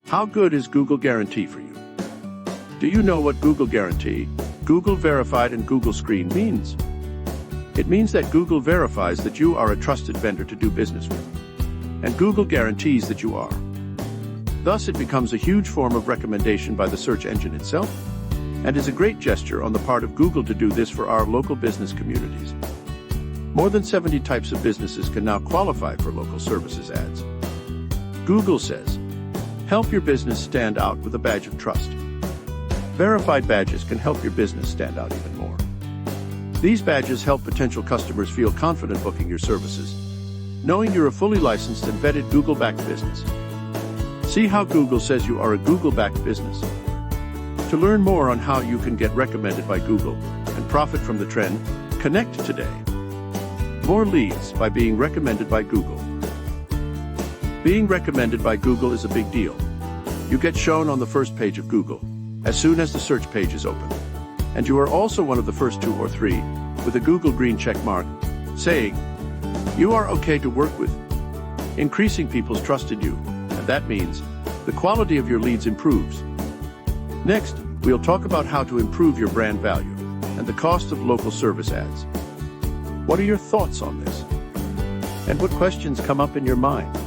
How good is Google Guarantee for you? Do you know what Google Guarantee, Google Verified and Google Screen means? It means that Google verifies that you are a trusted vendor to do business with, and Google guarantees that you are. Thus, it becomes a huge form of recommendation by the search engine itself, and is a great gesture on the part of Google to do this for our local business communities. More than 70 types of businesses can now qualify for local services ads. Google says, help your business stand out with a badge of trust. Verified badges can help your business stand out even more. These badges help potential customers feel confident booking your services, knowing you're a fully licensed and vetted Google-backed business. See how Google says you are a Google-backed business. To learn more on how you can get recommended by Google and profit from the trend, connect today. More leads by being recommended by Google. Being recommended by Google is a big deal. You get shown on the first page of Google as soon as the search page is open. And you are also one of the first 2 or 3 with a Google green check mark saying, you are okay to work with, increasing people's trust in you, and that means the quality of your leads improves. Next, we'll talk about how to improve your brand value and the cost of local service ads. What are your thoughts on this? And what questions come up in your mind?